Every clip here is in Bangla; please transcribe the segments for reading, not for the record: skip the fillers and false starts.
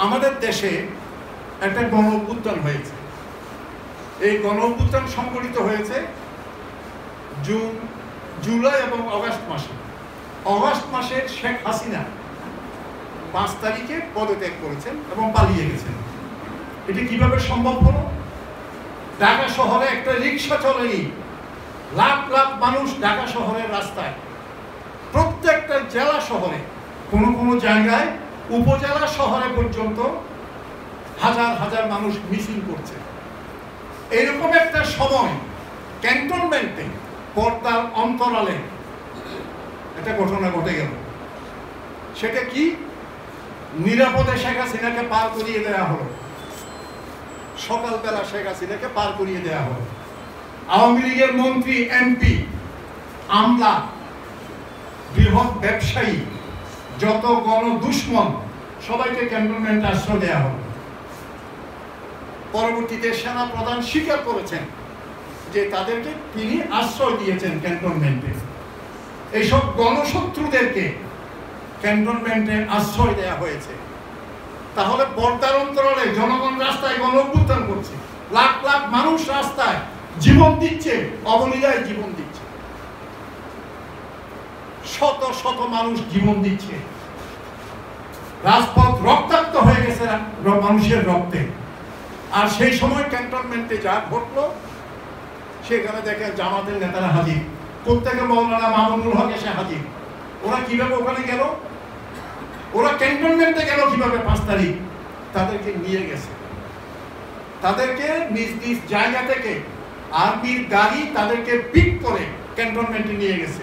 আমাদের দেশে একটা গণ অভ্যুত্থান হয়েছে। এই গণ অভ্যুত্থান সংগঠিত হয়েছে জুলাই এবং অগাস্ট মাসে। অগাস্ট মাসে শেখ হাসিনা 5 তারিখে পদত্যাগ করেছেন এবং পালিয়ে গেছেন। এটি কিভাবে সম্ভব হলো? ঢাকা শহরে একটা রিক্সা চলেনি, লাখ লাখ মানুষ ঢাকা শহরের রাস্তায়, প্রত্যেকটা জেলা শহরে, কোনো কোনো জায়গায় উপজেলা শহরে পর্যন্ত হাজার হাজার মানুষ মিছিল করছে। এরকম একটা সময় ক্যান্টনমেন্টে পর্দার অন্তরালে একটা ঘটনা ঘটে গেল। সেটা কি? নিরাপদে শেখ হাসিনাকে পার করিয়ে দেওয়া হলো। সকালবেলা শেখ হাসিনাকে পার করিয়ে দেওয়া হলো। আওয়ামী লীগের মন্ত্রী, এমপি, আমলা, বৃহৎ ব্যবসায়ী, যত গণ দুশ্মন সবাইকে ক্যান্টনমেন্টে আশ্রয় দেওয়া হলো। পরবর্তীতে সেনা প্রধান স্বীকার করেছেন যে তাদেরকে তিনি আশ্রয় দিয়েছেন ক্যান্টনমেন্টে। এইসব গণশত্রুদেরকে ক্যান্টনমেন্টে আশ্রয় দেওয়া হয়েছে। তাহলে পর্দার অন্তরালে জনগণ রাস্তায় গণ অভ্যুত্থান করছে, লাখ লাখ মানুষ রাস্তায় জীবন দিচ্ছে, অবলীলায় জীবন দিচ্ছে, শত শত মানুষ জীবন দিচ্ছে, রাজপথ রক্তাক্ত হয়ে গেছে মানুষের রক্তে। আর সেই সময় ক্যান্টনমেন্টে যা ঘটলো, সেখানে দেখে জামাতের নেতারা হাজির, প্রত্যেকে মৌলানা মামুনুল হক এসে হাজির। ওরা কিভাবে ওখানে গেল? ওরা ক্যান্টনমেন্টে গেল কিভাবে? 5 তারিখ তাদেরকে নিয়ে গেছে, তাদেরকে নিজ নিজ জায়গা থেকে আর্মির গাড়ি তাদেরকে পিক করে ক্যান্টনমেন্টে নিয়ে গেছে।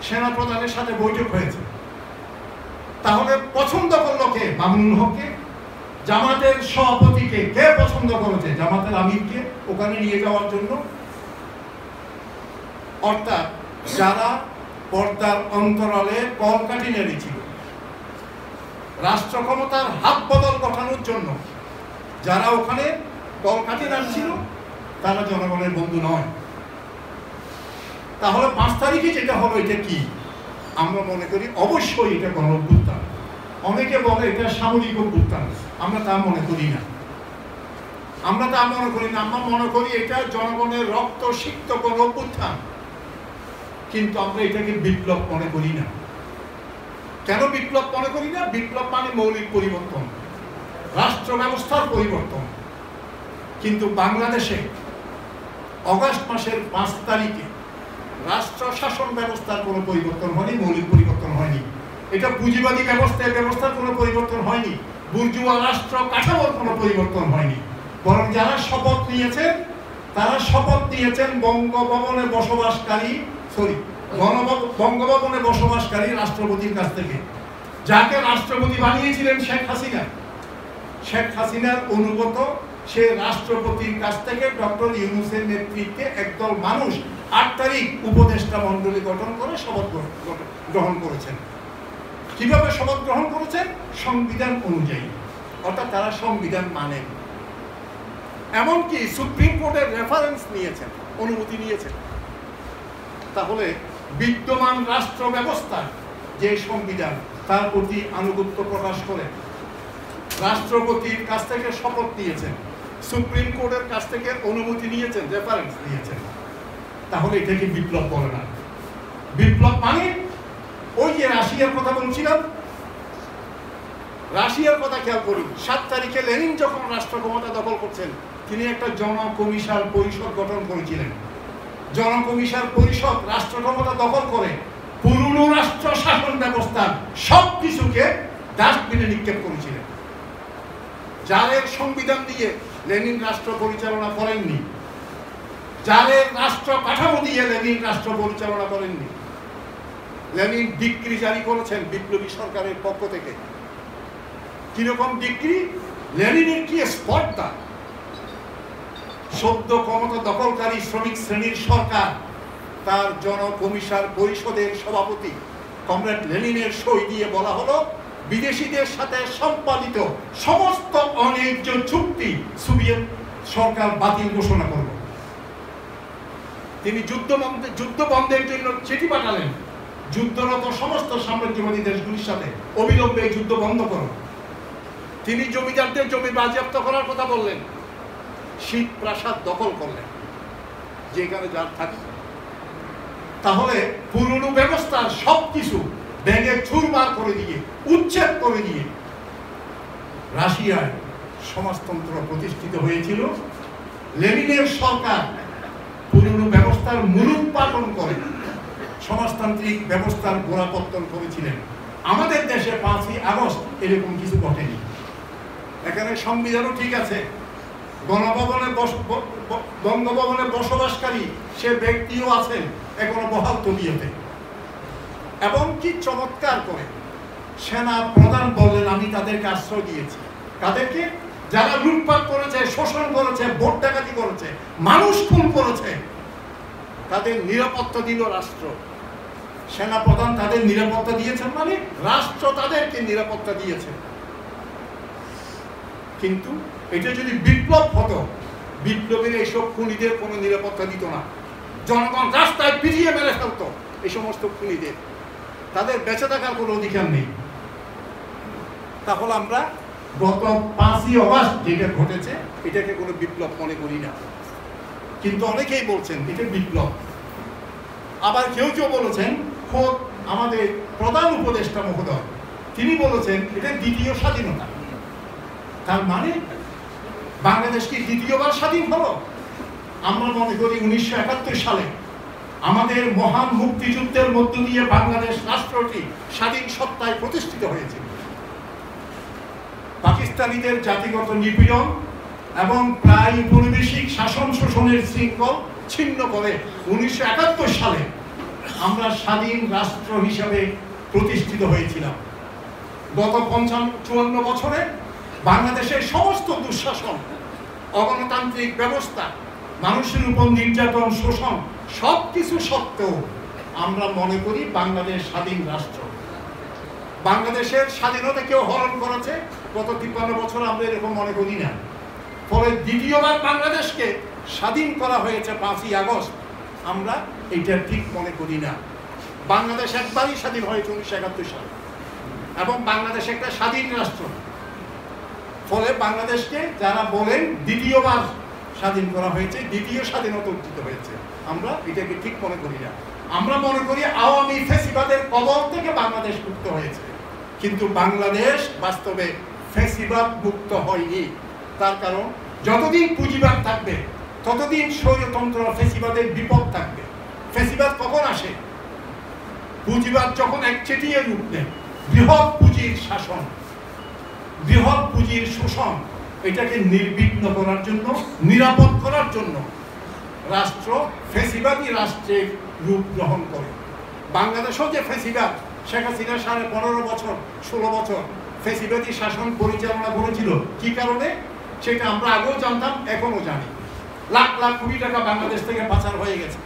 সেনা প্রধানের সাথে বৈঠক হয়েছে। তাহলে পছন্দ করলো কে? মামুনুল হককে। জামাতের সভাপতিকে কে পছন্দ করেছে? জামাতের আমিরকে ওখানে নিয়ে যাওয়ার জন্য। অর্থাৎ যারা পর্দার অন্তরালে কলকাঠি নেড়েছিল, রাষ্ট্র ক্ষমতার হাত বদল গঠানোর জন্য যারা ওখানে কলকাঠি নাড়ছিল, তারা জনগণের বন্ধু নয়। তাহলে 5 তারিখে যেটা হলো, এটা কি? আমরা মনে করি অবশ্যই এটা গণ অভ্যুত্থান। অনেকে বলে এটা সামরিক অভ্যুত্থান, আমরা তা মনে করি না। আমরা মনে করি এটা জনগণের রক্ত সিক্ত গণ অভ্যুত্থান। কিন্তু আমরা এটাকে বিপ্লব মনে করি না। কেন বিপ্লব মনে করি না? বিপ্লব মানে মৌলিক পরিবর্তন, রাষ্ট্র ব্যবস্থার পরিবর্তন। কিন্তু বাংলাদেশে অগাস্ট মাসের 5 তারিখে রাষ্ট্র শাসন ব্যবস্থার কোনো পরিবর্তন হয়নি, মৌলিক পরিবর্তন হয়নি। এটা পুঁজিবাদী ব্যবস্থার কোনো পরিবর্তন হয়নি, বুর্জুয়া রাষ্ট্র কাঠামোর কোনো পরিবর্তন হয়নি। বরং যারা শপথ নিয়েছেন, তারা শপথ নিয়েছেন বঙ্গভবনে বসবাসকারী রাষ্ট্রপতির কাছ থেকে, যাকে রাষ্ট্রপতি বানিয়েছিলেন শেখ হাসিনা। শেখ হাসিনার অনুগত সে রাষ্ট্রপতির কাছ থেকে ডক্টর ইউনূসের নেতৃত্বে একদল মানুষ 8 তারিখ উপদেষ্টা মণ্ডলী গঠন করে শপথ গ্রহণ করেছেন। কিভাবে শপথ গ্রহণ করেছেন? সংবিধান অনুযায়ী। অর্থাৎ তারা সংবিধান মানেন। এমনকি সুপ্রিম কোর্টের রেফারেন্স নিয়েছেন, অনুমতি নিয়েছেন। তাহলে বিদ্যমান রাষ্ট্র ব্যবস্থা যে সংবিধান, তার প্রতি আনুগত্য প্রকাশ করে রাষ্ট্রপতির কাছ থেকে শপথ নিয়েছেন, সুপ্রিম কোর্টের কাছ থেকে অনুমতি নিয়েছেন, রেফারেন্স নিয়েছেন। তাহলে এটাকে বিপ্লব বলে না। বিপ্লব মানে ওই যে রাশিয়ার কথা বলছিলাম, রাশিয়ার কথা খেয়াল করুন। 7 তারিখে লেনিন যখন রাষ্ট্র ক্ষমতা দখল করছেন, তিনি একটা জনকমিশন পরিষদ গঠন করেছিলেন। জনকমিশন পরিষদ রাষ্ট্র ক্ষমতা দখল করে পুরনো রাষ্ট্র শাসন ব্যবস্থার সবকিছুকে ডাস্টবিনে নিক্ষেপ করেছিলেন। জারের সংবিধান দিয়ে লেনিন রাষ্ট্র পরিচালনা করেননি, জারের রাষ্ট্র কাঠামো দিয়ে লেনিন রাষ্ট্র পরিচালনা করেননি। লেনিন ডিক্রি জারি করেছেন বিপ্লবী সরকারের পক্ষ থেকে। কিরকম ডিক্রি? লেনিনের কি স্পর্ধা! সদ্য ক্ষমতা দখলকারী শ্রমিক শ্রেণীর সরকার তার জনকমিশন পরিষদের সভাপতি কমরেড লেনিনের সই দিয়ে বলা হলো, বিদেশিদের সাথে সম্পাদিত সমস্ত অন্যায্য চুক্তি সোভিয়েত সরকার বাতিল ঘোষণা করল। তিনি যুদ্ধ বন্ধের জন্য চিঠি পাঠালেন, যুদ্ধরত সমস্ত সাম্রাজ্যবাদী দেশগুলির সাথে অবিলম্বে যুদ্ধ বন্ধ করো। তিনি জমিদারদের জমি বাজেয়াপ্ত করার কথা বললেন, শীত প্রাসাদ দখল করলেন যেখানে যার থাকে। তাহলে পুরনো ব্যবস্থার সবকিছু ভেঙে চুরমার করে দিয়ে, উচ্ছেদ করে দিয়ে রাশিয়ায় সমাজতন্ত্র প্রতিষ্ঠিত হয়েছিল। লেনিনের সরকার পুরনো ব্যবস্থার মূলোৎপাটন করে সমাজতান্ত্রিক ব্যবস্থার গোড়াপত্তন করেছিলেন। আমাদের দেশে 5ই আগস্ট এরকম কিছু ঘটেনি। এখানে সংবিধানও ঠিক আছে, গণভবনে বঙ্গভবনে বসবাসকারী সে ব্যক্তিও আছেন এখনো বহাল তবিয়তে। এবং কি চমৎকার করে সেনা প্রধান বললেন, আমি তাদেরকে আশ্রয় দিয়েছি। তাদেরকে যারা লুটপাট করেছে, শোষণ করেছে, ভোট ডাকাতি করেছে, মানুষ খুন করেছে, তাদের নিরাপত্তা দিল রাষ্ট্র। সেনা প্রধান তাদের নিরাপত্তা দিয়েছেন, মানে রাষ্ট্র তাদেরকে নিরাপত্তা দিয়েছে। কিন্তু এটা যদি বিপ্লব হতো, বিপ্লবের এইসব খুনিদের কোনো নিরাপত্তা দিত না। জনগণ রাস্তায় পিটিয়ে মেরে ফেলতো এই সমস্ত খুনিদের, তাদের বেঁচে থাকার কোনো অধিকার নেই। তাহলে আমরা গত 5ই আগস্ট যেটা ঘটেছে এটাকে কোনো বিপ্লব মনে করি না, কিন্তু অনেকেই বলছেন এটা বিপ্লব। আবার কেউ কেউ বলেছেন, খোদ আমাদের প্রধান উপদেষ্টা মহোদয় তিনি বলেছেন এটা দ্বিতীয় স্বাধীনতা। তার মানে বাংলাদেশ কি দ্বিতীয়বার স্বাধীন হলো? আমরা মনে করি 1971 সালে আমাদের মহান মুক্তিযুদ্ধের মধ্য দিয়ে বাংলাদেশ রাষ্ট্রটি স্বাধীন সত্তায় প্রতিষ্ঠিত হয়েছে। পাকিস্তানিদের জাতিগত নিপীড়ন এবং প্রায় উপনিবেশিক শাসন শোষণের শৃঙ্খল ছিন্ন করে 1971 সালে আমরা স্বাধীন রাষ্ট্র হিসাবে প্রতিষ্ঠিত হয়েছিলাম। গত 55-54 বছরে বাংলাদেশের সমস্ত দুঃশাসন, অগণতান্ত্রিক ব্যবস্থা, মানুষের উপর নির্যাতন, শোষণ সবকিছু সত্ত্বেও আমরা মনে করি বাংলাদেশ স্বাধীন রাষ্ট্র। বাংলাদেশের স্বাধীনতা কেউ হরণ করেছে গত 53 বছর আমরা এরকম মনে করি না। ফলে দ্বিতীয়বার বাংলাদেশকে স্বাধীন করা হয়েছে 5ই আগস্ট, আমরা এইটা ঠিক মনে করি না। বাংলাদেশ একবারই স্বাধীন হয়েছে 1971 সালে, এবং বাংলাদেশ একটা স্বাধীন রাষ্ট্র। ফলে বাংলাদেশকে যারা বলেন দ্বিতীয়বার স্বাধীন করা হয়েছে, দ্বিতীয় স্বাধীনতা অর্জিত হয়েছে, আমরা এটাকে ঠিক মনে করি না। আমরা মনে করি আওয়ামী ফ্যাসিবাদের কবল থেকে বাংলাদেশ মুক্ত হয়েছে, কিন্তু বাংলাদেশ বাস্তবে ফ্যাসিবাদ মুক্ত হয়নি। তার কারণ যতদিন পুঁজিবাদ থাকবে ততদিন স্বৈরতন্ত্র ফ্যাসিবাদের বিপদ থাকবে। ফ্যাসিবাদ কখন আসে? পুঁজিবাদ যখন একচেটিয়া রূপ নেয়, বৃহৎ পুঁজির শাসন, বৃহৎ পুঁজির শোষণ, এটাকে নির্বিঘ্ন করার জন্য, নিরাপদ করার জন্য রাষ্ট্র ফ্যাসিবাদী রাষ্ট্রের রূপ গ্রহণ করে। বাংলাদেশও যে ফ্যাসিবাদ, শেখ হাসিনা 15.5 বছর 16 বছর ফ্যাসিবাদী শাসন পরিচালনা করেছিল। কি কারণে? সেটা আমরা আগেও জানতাম, এখনো জানি। লাখ লাখ কোটি টাকা বাংলাদেশ থেকে পাচার হয়ে গেছে,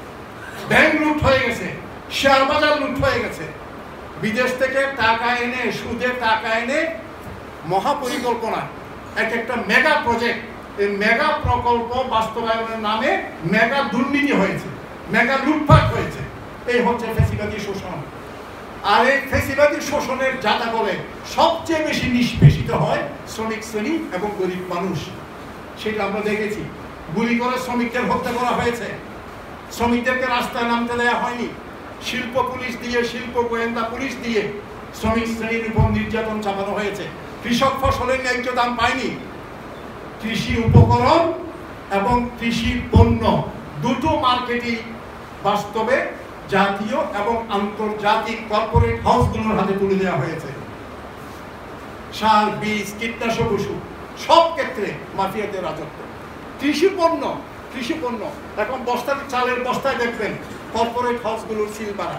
ব্যাংক লুট হয়ে গেছে, শেয়ার বাজার লুট হয়ে গেছে, বিদেশ থেকে টাকা এনে, সুদে টাকা এনে মহাপরিকল্পনা এক একটা মেগা প্রজেক্ট, এই মেগা প্রকল্প বাস্তবায়নের নামে মেগা দুর্নীতি হয়েছে, মেগা লুটপাট হয়েছে। এই হচ্ছে ফ্যাসিবাদী শোষণ। আর এই ফ্যাসিবাদী শোষণের জাতাকলে সবচেয়ে বেশি নিষ্পেষিত হয় শ্রমিক শ্রেণী এবং গরিব মানুষ। সেটা আমরা দেখেছি, গুলি করে শ্রমিকদের হত্যা করা হয়েছে, শ্রমিকদেরকে রাস্তায় নামতে দেওয়া হয়নি, শিল্প পুলিশ দিয়ে, শিল্প গোয়েন্দা পুলিশ দিয়ে শ্রমিক শ্রেণীর উপর নির্যাতন চাপানো হয়েছে। কৃষক ফসলের ন্যায্য দাম পায়নি। কৃষি উপকরণ এবং কৃষি পণ্য দুটো মার্কেটই বাস্তবে জাতীয় এবং আন্তর্জাতিক কর্পোরেট হাউসগুলোর হাতে তুলে দেওয়া হয়েছে। সার, বীজ, কীটনাশক ওষুধ সব ক্ষেত্রে মাফিয়াদের রাজত্ব। কৃষি পণ্য এখন বস্তায়, চালের বস্তায় দেখবেন কর্পোরেট হাউসগুলোর সিল মারা।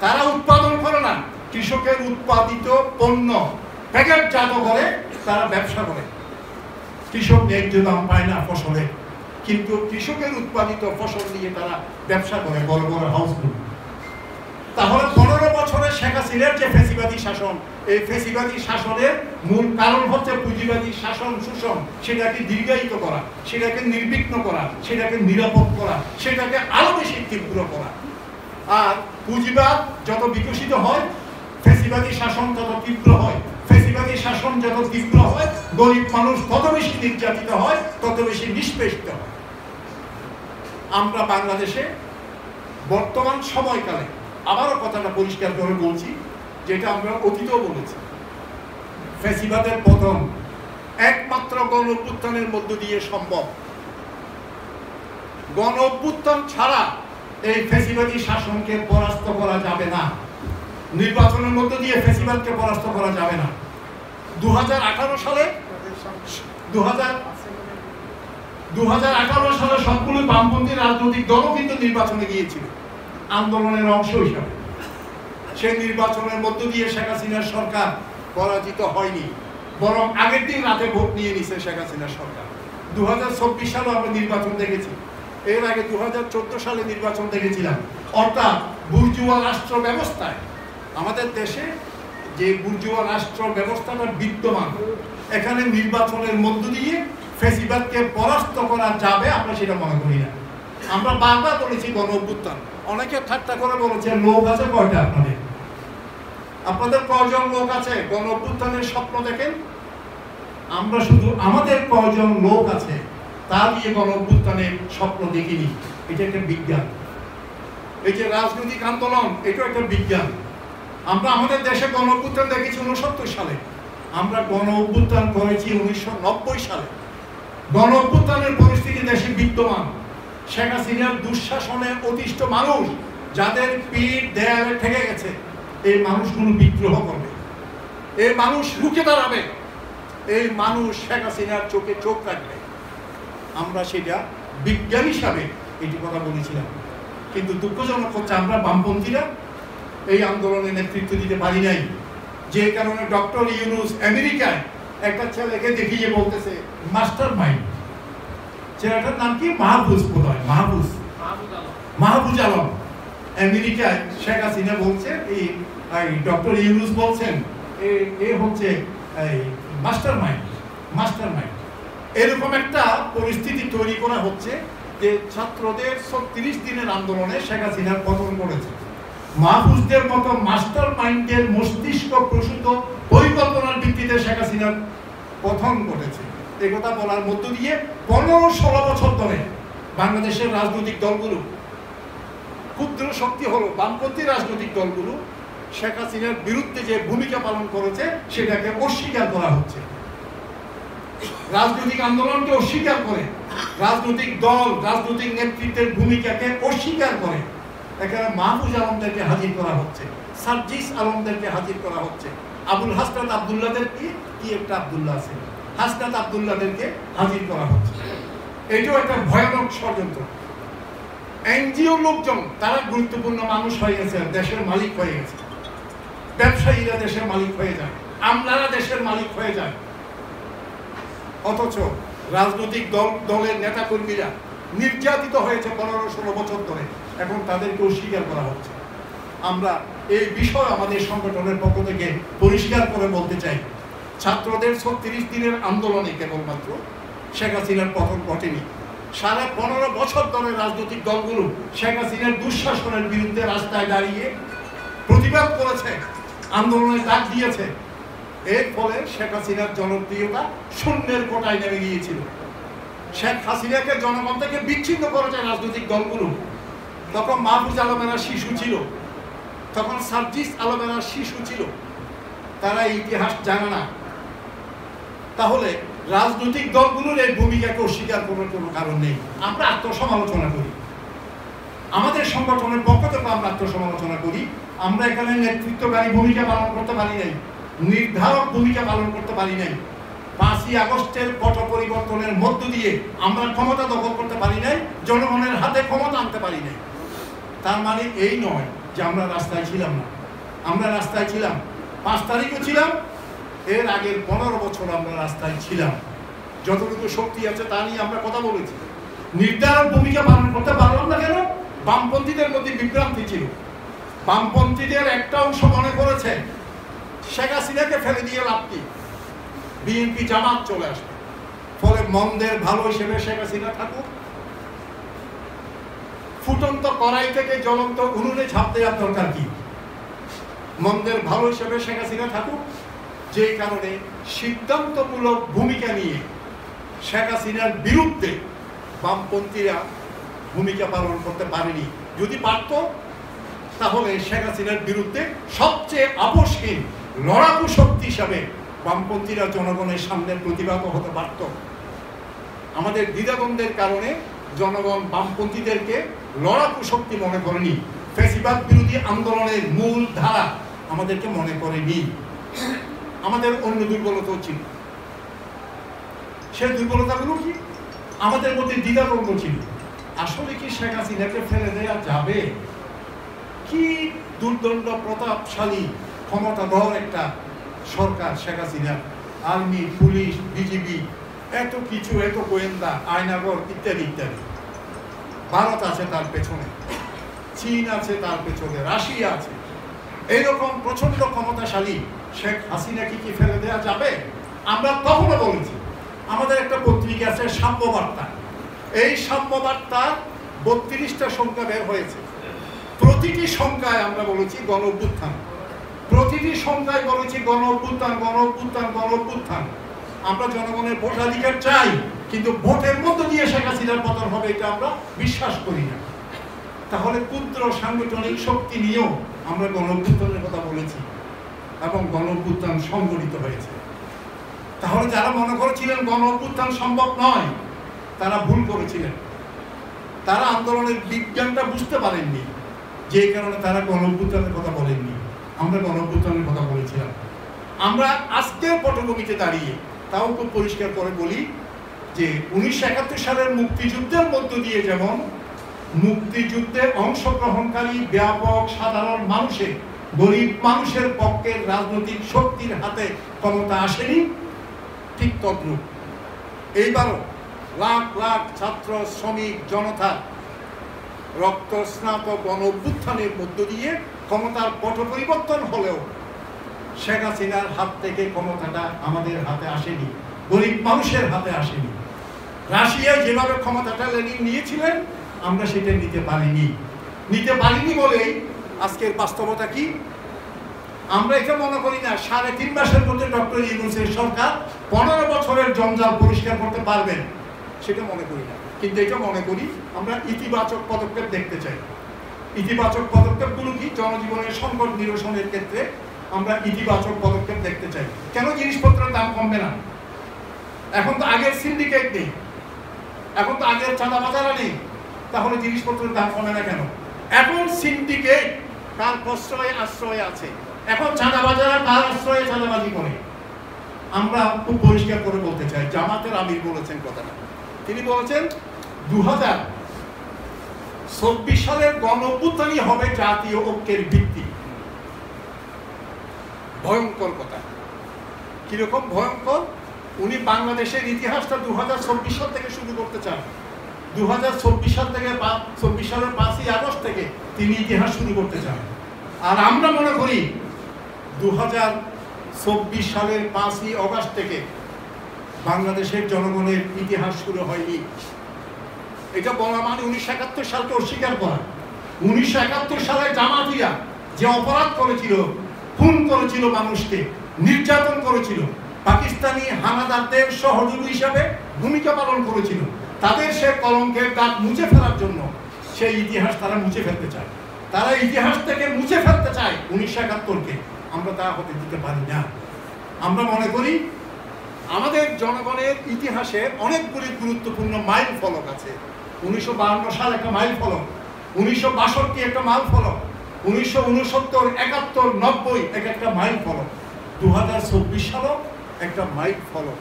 তারা উৎপাদন করে না, কৃষকের উৎপাদিত পণ্য প্যাকেটজাত করে তারা ব্যবসা করে। কৃষক ন্যায্য দাম পায় না ফসলের, কিন্তু কৃষকের উৎপাদিত ফসল নিয়ে তারা ব্যবসা করে বড় বড় হাউসগুলো। তাহলে 15 বছরে শেখ হাসিনার যে ফ্যাসিবাদী শাসন, এই ফ্যাসিবাদী শাসনের মূল কারণ হচ্ছে পুঁজিবাদী শাসন শোষণ। সেটাকে দীর্ঘায়িত করা, সেটাকে নির্বিঘ্ন করা, সেটাকে নিরাপদ করা, সেটাকে আরো বেশি তীব্র করা। আর পুঁজিবাদ যত বিকশিত হয়, ফ্যাসিবাদী শাসন তত তীব্র হয়। ফ্যাসিবাদী শাসন যত তীব্র হয়, গরিব মানুষ তত বেশি নির্যাতিত হয়, তত বেশি নিষ্পেষিত হয়। আমরা বাংলাদেশে বর্তমান সময়কালে, আবারও কথাটা পরিষ্কার করে বলছি, যেটা আমরা অতীতেও বলেছি, ফ্যাসিবাদের পতন একমাত্র গণ অভ্যুত্থানের মধ্য দিয়ে সম্ভব। গণ অভ্যুত্থান ছাড়া এই ফ্যাসিবাদী শাসনকে পরাস্ত করা যাবে না। নির্বাচনের মধ্য দিয়ে ফ্যাসিবাদকে পরাস্ত করা যাবে না। 2018 সালে সবগুলো বামপন্থী রাজনৈতিক দলও কিন্তু নির্বাচনে গিয়েছিল আন্দোলনের অংশ হিসাবে। সেই নির্বাচনের মধ্য দিয়ে শেখ হাসিনার সরকার পরাজিত হয়নি, বরং আগের দিন রাতে ভোট নিয়ে নিছে শেখ হাসিনার সরকার। 2024 সালে আমরা নির্বাচন দেখেছি, এর আগে 2014 সালে নির্বাচন দেখেছিলাম। অর্থাৎ বুর্জুয়া রাষ্ট্র ব্যবস্থায়, আমাদের দেশে যে বুর্জুয়া রাষ্ট্র ব্যবস্থাটা বিদ্যমান, এখানে নির্বাচনের মধ্য দিয়ে ফ্যাসিবাদকে পরাস্ত করা যাবে আমরা সেটা মনে করি না। আমরা বারবার বলেছি গণ অভ্যুত্থান, অনেকে ঠাট্টা করে বলেছে লোক আছে কয়টা আপনাদের কয়জন লোক আছে গণ অভ্যুত্থানের স্বপ্ন দেখেন? আমরা শুধু আমাদের কয়জন লোক আছে তা দিয়ে গণ অভ্যুত্থানের স্বপ্ন দেখিনি। এটা একটা বিজ্ঞান। এই যে রাজনৈতিক আন্দোলন, এটা একটা বিজ্ঞান। আমরা আমাদের দেশে গণ অভ্যুত্থান দেখেছি 69 সালে, আমরা গণ অভ্যুত্থান করেছি 1990 সালে। গণ অভ্যুত্থানের পরিস্থিতি দেশে বিদ্যমান। শেখ হাসিনার দুঃশাসনে অতিষ্ঠ মানুষ, যাদের পিঠ দেয়ালে ঠেকে গেছে, এই মানুষগুলো বিদ্রোহ করবে, এই মানুষ রুখে দাঁড়াবে, এই মানুষ শেখ হাসিনার চোখে চোখ রাখবে। আমরা সেটা বিজ্ঞান হিসাবে এটি কথা বলেছিলাম। কিন্তু দুঃখজনক হচ্ছে আমরা বামপন্থীরা এই আন্দোলনে নেতৃত্ব দিতে পারি নাই। যে কারণে ডক্টর ইউনূস আমেরিকায় একটা ছেলেকে দেখিয়ে বলতেছে মাস্টার মাইন্ড, ছেলেটার নাম কি মাহফুজ, বোধহয় মাহফুজ আলম। আমেরিকায় শেখ হাসিনা বলছে, এই ডক্টর ইউনূস বলছেন এ হচ্ছে মাস্টার মাইন্ড। এরকম একটা পরিস্থিতি তৈরি করা হচ্ছে যে ছাত্রদের 36 দিনের আন্দোলনে শেখ হাসিনার পতন করেছে। মাহফুজদের মতো মাস্টার মাইন্ডের মস্তিষ্ক প্রসূত পরিকল্পনার ভিত্তিতে শেখ হাসিনার পতন ঘটেছে। এই কথা বলার মধ্য দিয়ে 15-16 বছর ধরে বাংলাদেশের রাজনৈতিক দলগুলো, ক্ষুদ্র শক্তি হলো বামপন্থী রাজনৈতিক দলগুলো, শেখ হাসিনার বিরুদ্ধে যে ভূমিকা পালন করেছে সেটাকে অস্বীকার করা হচ্ছে। রাজনৈতিক আন্দোলনকে অস্বীকার করে, রাজনৈতিক দল, রাজনৈতিক নেতৃত্বের ভূমিকাকে অস্বীকার করে এখানে মাহফুজ আলমদেরকে হাজির করা হচ্ছে, সার্জিস আলমদেরকে হাজির করা হচ্ছে, আবুল হাসনাত আব্দুল্লাহদের কি একটা আব্দুল্লাহ আছে, হাসনাত আব্দুল্লাহদেরকে হাজির করা হচ্ছে। এটাও একটা ভয়ানক ষড়যন্ত্র। এনজিও লোকজন তারা গুরুত্বপূর্ণ মানুষ হয়ে গেছে, দেশের মালিক হয়ে গেছে। ব্যবসায়ীরা দেশের মালিক হয়ে যায়, আমলারা দেশের মালিক হয়ে যায়। অথচ রাজনৈতিক দলের নেতা কর্মীরা নির্যাতিত হয়েছে 15-16 বছর ধরে, এখন তাদেরকে অস্বীকার করা হচ্ছে। আমরা এই বিষয় আমাদের সংগঠনের পক্ষ থেকে পরিষ্কার করে বলতে চাই, ছাত্রদের 36 দিনের আন্দোলনে কেবলমাত্র শেখ হাসিনার পতন ঘটেনি। সাড়ে 15 বছর ধরে রাজনৈতিক দলগুলো শেখ হাসিনার দুঃশাসনের বিরুদ্ধে রাস্তায় দাঁড়িয়ে প্রতিবাদ করেছে, আন্দোলনের ডাক দিয়েছে। এর ফলে শেখ হাসিনার জনপ্রিয়তা শূন্যের কোটায় নেমে গিয়েছিল। শেখ হাসিনাকে জনগণ থেকে বিচ্ছিন্ন করেছে রাজনৈতিক দলগুলো। তখন মাহফুজ আলমেরা শিশু ছিল, তখন সার্জিস আলমেরা শিশু ছিল, তারা ইতিহাস জানে না। তাহলে রাজনৈতিক দলগুলোর এই ভূমিকাকে অস্বীকার করার কোনো কারণ নেই। আমরা আত্মসমালোচনা করি, আমাদের সংগঠনের পক্ষ থেকে আমরা আত্মসমালোচনা করি। আমরা এখানে নেতৃত্বকারী ভূমিকা পালন করতে পারি নাই, নির্ধারক ভূমিকা পালন করতে পারি নাই। 5ই আগস্টের পট পরিবর্তনের মধ্য দিয়ে আমরা ক্ষমতা দখল করতে পারি নাই, জনগণের হাতে ক্ষমতা আনতে পারি নাই। তার মানে এই নয় যে আমরা রাস্তায় ছিলাম না, আমরা রাস্তায় ছিলাম। 5 তারিখও ছিলাম, এর আগের 15 বছর আমরা রাস্তায় ছিলাম। যতটুকু শক্তি আছে তা নিয়ে আমরা কথা বলেছি। নির্ধারক ভূমিকা পালন করতে পারলাম না কেন? বামপন্থীদের মধ্যে বিভ্রান্তি ছিল। বামপন্থীদের একটা অংশ মনে করেছে শেখ হাসিনাকে ফেলে দিয়ে লাভ কি, বিএনপি জামাত চলে আসবে, ফলে মন্দের ভালো হিসেবে শেখ হাসিনা থাকুক, ফুটন্ত কড়াই থেকে জ্বলন্ত উনুনে ঝাঁপ দেওয়ার দরকার কি, মন্দের ভালো হিসেবে শেখ হাসিনা থাকুক, যে কারণে সিদ্ধান্তমূলক ভূমিকা নিয়ে শেখ হাসিনার বিরুদ্ধে বামপন্থীরা ভূমিকা পালন করতে পারেনি। যদি পারত তাহলে শেখ হাসিনার বিরুদ্ধে সবচেয়ে আপোষহীন লড়াকু শক্তি হিসাবে বামপন্থীরা জনগণের সামনে প্রতিবাদ হতে পারত। আমাদের দ্বিধাদ্বন্দ্বের কারণে জনগণ বামপন্থীদেরকে লড়াকু শক্তি মনে করেনি, ফ্যাসিবাদ বিরোধী আন্দোলনের মূল ধারা আমাদেরকে মনে করেনি। আমাদের অন্য দুর্বলতাও ছিল। সেই দুর্বলতাগুলো কি? আমাদের মধ্যে দ্বিধাদ্বন্দ্ব ছিল। আসলে কি শেখ হাসিনাকে ফেলে দেওয়া যাবে? কি দুর্দণ্ড প্রতাপশালী ক্ষমতাধর একটা সরকার Sheikh Hasina, army, police, BGB, এত কিছু, এত গোয়েন্দা, আয়নাগর ইত্যাদি ইত্যাদি। ভারত আছে তার পেছনে, চীন আছে তার পেছনে, রাশিয়া আছে। এইরকম প্রচন্ড ক্ষমতাশালী শেখ হাসিনাকে কি ফেলে দেওয়া যাবে? আমরা তখনও বলেছি। আমাদের একটা পত্রিকা আছে সাম্যবার্তা। এই সাম্যবার্তা 32টা সংখ্যা বের হয়েছে। প্রতিটি সংখ্যায় আমরা বলেছি গণ অভ্যুত্থান, প্রতিটি সংখ্যায় বলেছি গণ অভ্যুত্থান, গণ অভ্যুত্থান, গণ অভ্যুত্থান। আমরা জনগণের ভোটাধিকার চাই, কিন্তু ভোটের মধ্য দিয়ে শেখ হাসিনার পতন হবে এটা আমরা বিশ্বাস করি না। তাহলে ক্ষুদ্র সাংগঠনিক শক্তি নিয়েও আমরা গণ অভ্যুত্থানের কথা বলেছি এবং গণ অভ্যুত্থান সংগঠিত হয়েছে। তাহলে যারা মনে করেছিলেন গণ অভ্যুত্থান সম্ভব নয়, তারা ভুল করেছিলেন। তারা আন্দোলনের বিজ্ঞানটা বুঝতে পারেননি, যে কারণে তারা গণ অভ্যুত্থানের কথা বলেননি। আমরা গণ অভ্যুত্থানের কথা বলেছিলাম। আমরা আজকের পটভূমিতে দাঁড়িয়ে তাও খুব পরিষ্কার করে বলি যে 1971 সালের মুক্তিযুদ্ধের মধ্য দিয়ে যেমন মুক্তিযুদ্ধে অংশগ্রহণকারী ব্যাপক সাধারণ মানুষের, গরিব মানুষের পক্ষের রাজনৈতিক শক্তির হাতে ক্ষমতা আসেনি, ঠিক তদ্রূপ এইবারও লাখ লাখ ছাত্র, শ্রমিক, জনতা রক্তস্নাত গণ অভ্যুত্থানের মধ্য দিয়ে ক্ষমতার পট পরিবর্তন হলেও শেখ হাসিনার হাত থেকে ক্ষমতাটা আমাদের হাতে আসেনি, গরিব মানুষের হাতে আসেনি। রাশিয়ায় যেভাবে ক্ষমতাটা লেনিন নিয়েছিলেন, আমরা সেটা নিতে পারিনি বলেই আজকের বাস্তবতা কি? আমরা এটা মনে করি না 3.5 মাসের মধ্যে ডক্টর ইউনূসের সরকার 15 বছরের জঞ্জাল পরিষ্কার করতে পারবেন, সেটা মনে করি না। কিন্তু এটা মনে করি আমরা ইতিবাচক পদক্ষেপ দেখতে চাই। ইতিবাচক পদক্ষেপগুলো কি? জনজীবনের সংকট নিরসনের ক্ষেত্রে আমরা ইতিবাচক পদক্ষেপ দেখতে চাই। কেন জিনিসপত্রের দাম কমবে না? এখন তো আগের সিন্ডিকেট নেই, এখন তো আগের চাঁদাবাজারা নেই, তাহলে জিনিসপত্রের দাম কমে না কেন? এখন সিন্ডিকেট তার প্রশ্রয়ে আশ্রয়ে আছে, এখন চাঁদাবাজারা তার আশ্রয়ে চাঁদাবাজি করে। আমরা খুব পরিষ্কার করে বলতে চাই, জামাতের আমির বলেছেন কথাটা। তিনি বলেছেন 2024 সালের গণ অভ্যুত্থানই হবে জাতীয় ঐক্যের ভিত্তি। ভয়ঙ্কর কথা। কিরকম ভয়ঙ্কর? উনি বাংলাদেশের ইতিহাসটা 2024 সাল থেকে শুরু করতে চান। 2024 সাল থেকে 24 সালের 5ই আগস্ট থেকে তিনি ইতিহাস শুরু করতে চান। আর আমরা মনে করি 2024 সালের 5ই আগস্ট থেকে বাংলাদেশের জনগণের ইতিহাস শুরু হয়নি। এটা বলা মানে 1971 সালকে অস্বীকার করা। 1971 সালে জামাতিরা যে অপরাধ করেছিল, খুন করেছিল, মানুষকে নির্যাতন করেছিল, পাকিস্তানি হানাদারদের সহযোগী হিসাবে ভূমিকা পালন করেছিল, তাদের সে কলঙ্কের দাগ মুছে ফেলার জন্য সেই ইতিহাস তারা মুছে ফেলতে চায়। তারা ইতিহাস থেকে মুছে ফেলতে চায় 1971-কে। আমরা তা হতে দিতে পারি না। আমরা মনে করি আমাদের জনগণের ইতিহাসে অনেকগুলি গুরুত্বপূর্ণ মাইল ফলক আছে। 1952 সাল একটা মাইল ফলক, 1962 একটা মাইল ফলক, 1969, 71, 90 একটা মাইল ফলক, 2024 সালও একটা মাইল ফলক।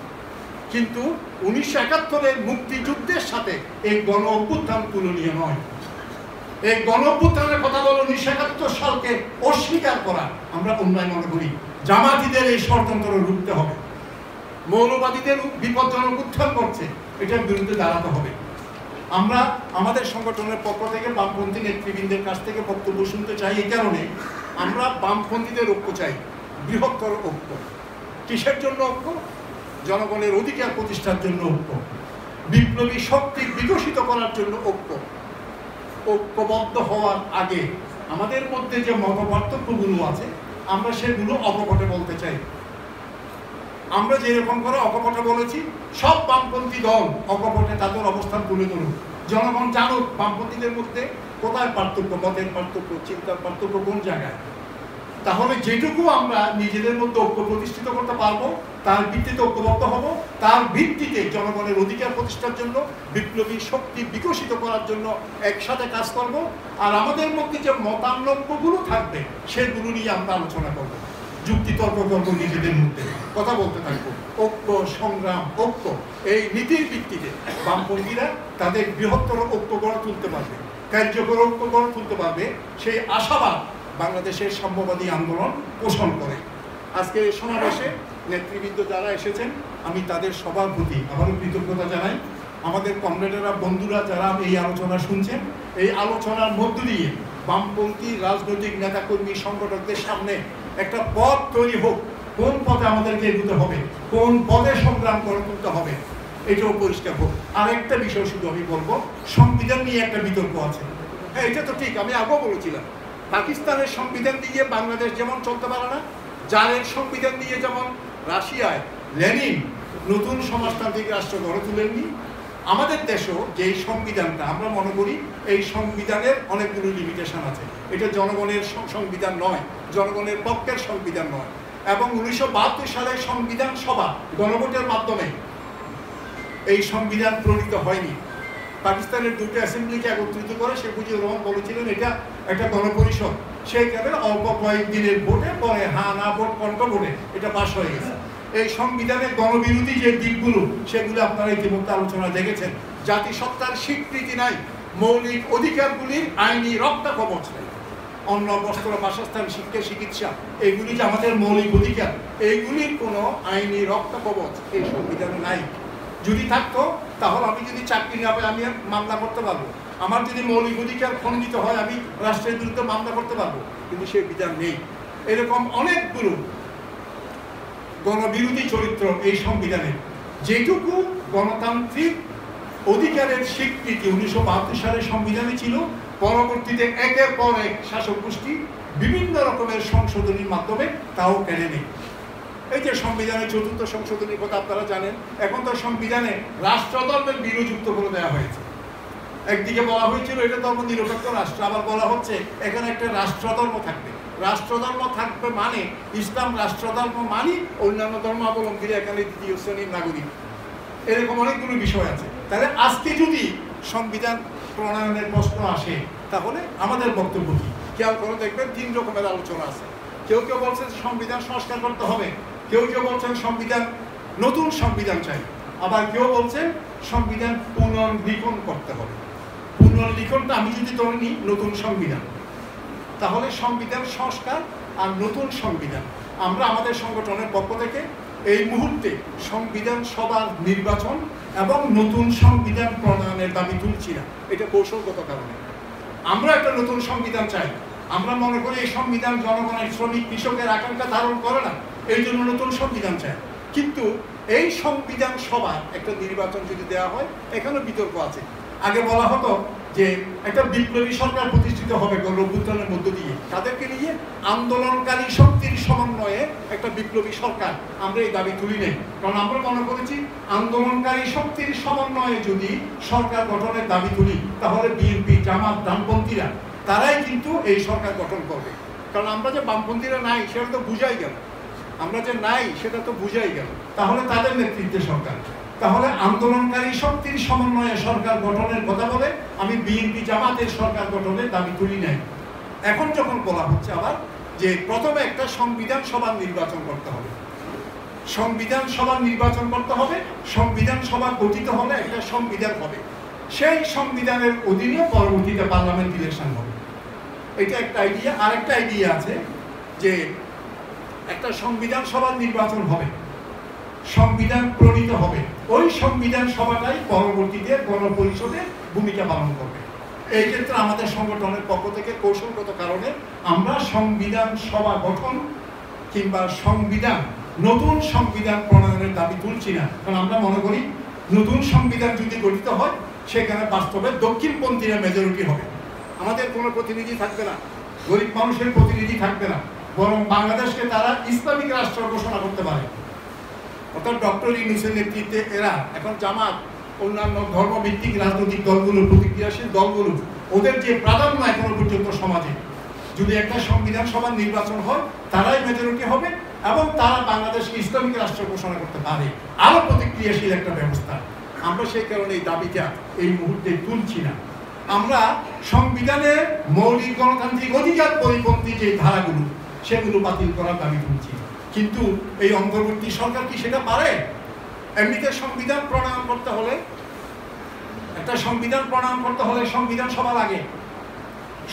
কিন্তু 1971-এর মুক্তিযুদ্ধের সাথে এই গণ অভ্যুত্থান তুলনীয় নয়। এই গণ অভ্যুত্থানের কথা বলে 1971 সালকে অস্বীকার করা আমরা অন্যায় মনে করি। জামাতিদের এই ষড়যন্ত্র রুখতে হবে। মৌলবাদীদের বিপজ্জনক উত্থান করছে, এটার বিরুদ্ধে দাঁড়াতে হবে। আমরা আমাদের সংগঠনের পক্ষ থেকে বামপন্থী নেতৃবৃন্দের কাছ থেকে বক্তব্য শুনতে চাই। এই কারণে আমরা বামপন্থীদের ঐক্য চাই, বৃহত্তর ঐক্য। কিসের জন্য ঐক্য? জনগণের অধিকার প্রতিষ্ঠার জন্য ঐক্য, বিপ্লবী শক্তি বিকশিত করার জন্য ঐক্য। ঐক্যবদ্ধ হওয়ার আগে আমাদের মধ্যে যে মতপার্থক্যগুলো আছে আমরা সেগুলো অকপটে বলতে চাই। আমরা যেরকম করে অকপটে বলেছি, সব বামপন্থী দল অকপটে তাদের অবস্থান তুলে ধরুক, জনগণ জানুক বামপন্থীদের মধ্যে কোথায় পার্থক্য, মতের পার্থক্য, চিন্তার পার্থক্য কোন জায়গায়। তাহলে যেটুকু আমরা নিজেদের মধ্যে ঐক্য প্রতিষ্ঠিত করতে পারবো, তার ভিত্তিতে ঐক্যবদ্ধ হব, তার ভিত্তিতে জনগণের অধিকার প্রতিষ্ঠার জন্য, বিপ্লবী শক্তি বিকশিত করার জন্য একসাথে কাজ করব। আর আমাদের মধ্যে যে মতানৈক্যগুলো থাকবে সেগুলো নিয়ে আমরা আলোচনা করব, যুক্তি তর্ক করব, নিজেদের মধ্যে কথা বলতে থাকবো। ঐক্য, সংগ্রাম, ঐক্য, এই নীতির ভিত্তিতে বামপন্থীরা তাদের বৃহত্তর ঐক্য গড়ে তুলতে পারবে, কার্যকর ঐক্য গড়ে তুলতে পারবে। সেই আশাবাদ বাংলাদেশের সাম্যবাদী আন্দোলন পোষণ করে। আজকে এই সমাবেশে নেতৃবৃন্দ যারা এসেছেন, আমি তাদের সবার প্রতি আবারও কৃতজ্ঞতা জানাই। আমাদের কমরেডেরা, বন্ধুরা যারা এই আলোচনা শুনছেন, এই আলোচনার মধ্য দিয়ে বামপন্থী রাজনৈতিক নেতাকর্মী সংগঠকদের সামনে একটা পথ তৈরি হোক, কোন পথে আমাদেরকে এগোতে হবে, কোন পথে সংগ্রাম করে তুলতে হবে, এটাও পরিষ্কার হোক। আর একটা বিষয় শুধু আমি বলবো, সংবিধান নিয়ে একটা বিতর্ক আছে। হ্যাঁ, এটা তো ঠিক, আমি আগেও বলেছিলাম, পাকিস্তানের সংবিধান দিয়ে বাংলাদেশ যেমন চলতে পারে না, জারের সংবিধান দিয়ে যেমন রাশিয়ায় লেনিন নতুন সমাজতান্ত্রিক রাষ্ট্র গড়ে তুলেননি, আমাদের দেশও যে সংবিধানটা আমরা মনে করি, এই সংবিধানের অনেকগুলো লিমিটেশন আছে। এটা জনগণের সংবিধান নয়, জনগণের পক্ষের সংবিধান নয়। এবং 1972 সালে সংবিধান সভা গণভোটের মাধ্যমে এই সংবিধান প্রণীত হয়নি। পাকিস্তানের দুটো অ্যাসেম্বলিকে একত্রিত করে শেখ মুজিবুর রহমান বলেছিলেন এটা একটা গণপরিষদ। সেইখানে অল্প কয়েকদিনের ভোটে, পরে হ্যাঁ না ভোট, কণ্ঠ ভোটে এটা পাশ হয়ে গেছে। এই সংবিধানের গণবিরোধী যে দিকগুলো, সেগুলো আপনারা ইতিমধ্যে আলোচনা দেখেছেন। জাতিসত্তার স্বীকৃতি নাই, মৌলিক অধিকারগুলির আইনি রক্ষা কবচ নেই। অন্ন, বস্ত্র, বাসস্থান, শিক্ষা, চিকিৎসা, এইগুলি যে আমাদের মৌলিক অধিকার, এইগুলির কোনো আইনি রক্ষা কবচ এই সংবিধানে নাই। যদি থাকতো তাহলে আমি যদি চাকরি না পাই আমি মামলা করতে পারবো, আমার যদি মৌলিক অধিকার খণ্ডিত হয় আমি রাষ্ট্রের বিরুদ্ধে মামলা করতে পারবো, কিন্তু সেই বিধান নেই। এরকম অনেকগুলো গণবিরোধী চরিত্র এই সংবিধানে। যেটুকু গণতান্ত্রিক অধিকারের স্বীকৃতি 1972 সালের সংবিধানে ছিল, পরবর্তীতে একের পর এক শাসক গোষ্ঠী বিভিন্ন রকমের সংশোধনীর মাধ্যমে তাও কেড়ে নেই। এই যে সংবিধানের 4র্থ সংশোধনীর কথা আপনারা জানেন, এখন তো সংবিধানে রাষ্ট্রধর্মের বিরোযুক্ত করে দেওয়া হয়েছে। একদিকে বলা হয়েছিল এটা ধর্ম নিরপেক্ষ রাষ্ট্র, আবার বলা হচ্ছে এখানে একটা রাষ্ট্রধর্ম থাকবে। রাষ্ট্রধর্ম থাকবে মানে ইসলাম রাষ্ট্রধর্ম মানি, অন্যান্য ধর্মাবলম্বীরা এখানে দ্বিতীয় শ্রেণীর নাগরিক। এরকম অনেকগুলো বিষয় আছে। তাহলে আজকে যদি সংবিধান প্রণয়নের প্রশ্ন আসে, তাহলে আমাদের বক্তব্য কি? খেয়াল করে দেখবেন 3 রকমের আলোচনা আছে। কেউ কেউ বলছেন সংবিধান সংস্কার করতে হবে, কেউ কেউ বলছেন সংবিধান, নতুন সংবিধান চাই, আবার কেউ বলছেন সংবিধান পুনর্লিখন করতে হবে। পুনর্লিখনটা আমি যদি ধরে নিই নতুন সংবিধান, তাহলে সংবিধান সংস্কার আর নতুন সংবিধান, আমরা আমাদের সংগঠনের পক্ষ থেকে এই মুহূর্তে সংবিধান সভার নির্বাচন এবং নতুন সংবিধান প্রণয়নের দাবি তুলছি না। এটা কৌশলগত কারণে আমরা একটা নতুন সংবিধান চাই। আমরা মনে করি এই সংবিধান জনগণের, শ্রমিক, কৃষকের আকাঙ্ক্ষা ধারণ করে না, এই জন্য নতুন সংবিধান চাই। কিন্তু এই সংবিধান সভা একটা নির্বাচন যদি দেওয়া হয়, এখানেও বিতর্ক আছে। আগে বলা হতো যে একটা বিপ্লবী সরকার প্রতিষ্ঠিত হবে গণঅভ্যুত্থানের মধ্য দিয়ে, তাদেরকে নিয়ে আন্দোলনকারী শক্তির সমন্বয়ে একটা বিপ্লবী সরকার। আমরা এই দাবি তুলি নেই, কারণ আমরা মনে করেছি আন্দোলনকারী শক্তির সমন্বয়ে যদি সরকার গঠনের দাবি তুলি, তাহলে বিএনপি, জামাত, ডানপন্থীরা তারাই কিন্তু এই সরকার গঠন করবে। কারণ আমরা যে বামপন্থীরা নাই সেটা তো বুঝাই গেল, আমরা যে নাই সেটা তো বুঝাই গেল। তাহলে তাদের নেতৃত্বে সরকার, তাহলে আন্দোলনকারী শক্তির সমন্বয়ে সরকার গঠনের কথা বলে আমি বিএনপি, জামাতের সরকার গঠনের দাবি তুলি নাই। এখন যখন বলা হচ্ছে আবার যে প্রথমে একটা সংবিধান সভা নির্বাচন করতে হবে, সংবিধান সভা নির্বাচন করতে হবে, সংবিধান সভা গঠিত হলে একটা সংবিধান হবে, সেই সংবিধানের অধীনে পরবর্তীতে পার্লামেন্ট ইলেকশন হবে। এটা একটা আইডিয়া। আরেকটা আইডিয়া আছে যে একটা সংবিধান সভার নির্বাচন হবে, সংবিধান প্রণীত হবে, ওই সংবিধান সভাটাই পরবর্তীতে গণপরিষদে ভূমিকা পালন করবে। এই ক্ষেত্রে আমাদের সংগঠনের পক্ষ থেকে কৌশলগত কারণে আমরা সংবিধান সভা গঠন কিংবা নতুন সংবিধান প্রণয়নের দাবি তুলছি না। কারণ আমরা মনে করি নতুন সংবিধান যদি গঠিত হয়, সেখানে বাস্তবে দক্ষিণপন্থীরা মেজরিটি হবে, আমাদের কোনো প্রতিনিধি থাকবে না, গরিব মানুষের প্রতিনিধি থাকবে না, বরং বাংলাদেশকে তারা ইসলামিক রাষ্ট্র ঘোষণা করতে পারে। অর্থাৎ ডক্টর ইউনূসের নেতৃত্বে এরা এখন জামাত অন্যান্য ধর্মভিত্তিক রাজনৈতিক দলগুলোর প্রতিক্রিয়াশীল দলগুলো ওদের যে প্রাধান্য এখনো পর্যন্ত সমাজে, যদি একটা সংবিধান সভার নির্বাচন হয় তারাই মেজরিটি হবে এবং তারা বাংলাদেশকে ইসলামিক রাষ্ট্র ঘোষণা করতে পারে, আরো প্রতিক্রিয়াশীল একটা ব্যবস্থা। আমরা সেই কারণে এই দাবিটা এই মুহূর্তে তুলছি না। আমরা সংবিধানের মৌলিক গণতান্ত্রিক অধিকার পরিপন্থী যে ধারাগুলো সেগুলো বাতিল করার দাবি তুলছি। কিন্তু এই অন্তর্বর্তী সরকার কি সেটা পারে? এমনিতে সংবিধান প্রণয়ন করতে হলে, একটা সংবিধান প্রণয়ন করতে হলে সংবিধান সভা লাগে,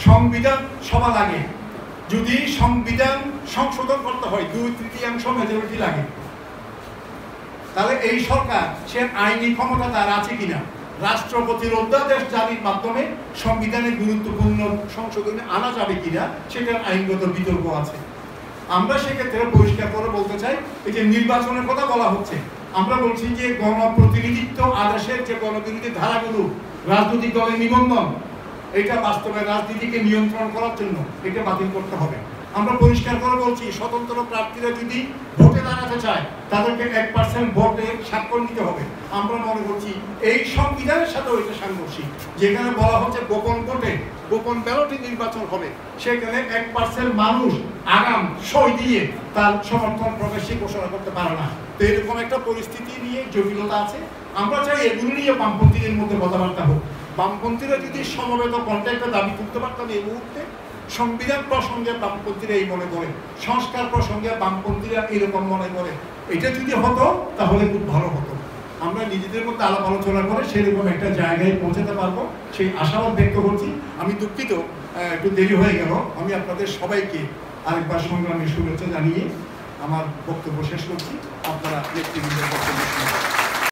সংবিধান সভা লাগে। যদি সংবিধান সংশোধন করতে হয় 2/3 মেজরিটি লাগে। তাহলে এই সরকার সে আইনি ক্ষমতা তার আছে কিনা, রাষ্ট্রপতির অধ্যাদেশ জারির মাধ্যমে সংবিধানের গুরুত্বপূর্ণ সংশোধনে আনা যাবে কিনা সেটার আইনগত বিতর্ক আছে। আমরা সেক্ষেত্রে পরিষ্কার করে বলতে চাই, এই যে নির্বাচনের কথা বলা হচ্ছে, আমরা বলছি যে গণপ্রতিনিধিত্ব আদেশের যে গণবিরোধী ধারাগুলো, রাজনৈতিক দলের নিবন্ধন, এটা বাস্তবে রাজনীতিকে নিয়ন্ত্রণ করার জন্য এটা বাতিল করতে হবে। আমরা পরিষ্কার করে বলছি, স্বতন্ত্র প্রার্থীরা যদি ভোটে দাঁড়াতে চায় তাদেরকে 1% ভোটে স্বাক্ষর নিতে হবে। আমরা মনে করছি এই সংবিধানের সাথে ওইটা সাংঘর্ষিক, যেখানে বলা হচ্ছে গোপন ভোটে গোপন ব্যালটে নির্বাচন হবে, সেখানে 1% মানুষ আগাম সই দিয়ে তার সমর্থন প্রকাশ্যে ঘোষণা করতে পারে না। তো এরকম একটা পরিস্থিতি নিয়ে জটিলতা আছে। আমরা চাই এগুলো নিয়ে বামপন্থীদের মধ্যে কথাবার্তা হোক। বামপন্থীরা যদি সমবেত কণ্ঠে একটা দাবি তুলতে পারতাম এই মুহূর্তে, সংবিধান প্রসঙ্গে বামপন্থীরা এই মনে করে, সংস্কার প্রসঙ্গে বামপন্থীরা এরকম মনে করে, এটা যদি হতো তাহলে খুব ভালো হতো। আমরা নিজেদের মধ্যে আলাপ আলোচনা করে সেরকম একটা জায়গায় পৌঁছাতে পারবো, সেই আশাবাদ ব্যক্ত করছি। আমি দুঃখিত একটু দেরি হয়ে গেল। আমি আপনাদের সবাইকে আরেকবার সংগ্রামী শুভেচ্ছা জানিয়ে আমার বক্তব্য শেষ করছি। আপনারা নেতৃবৃন্দের বক্তব্য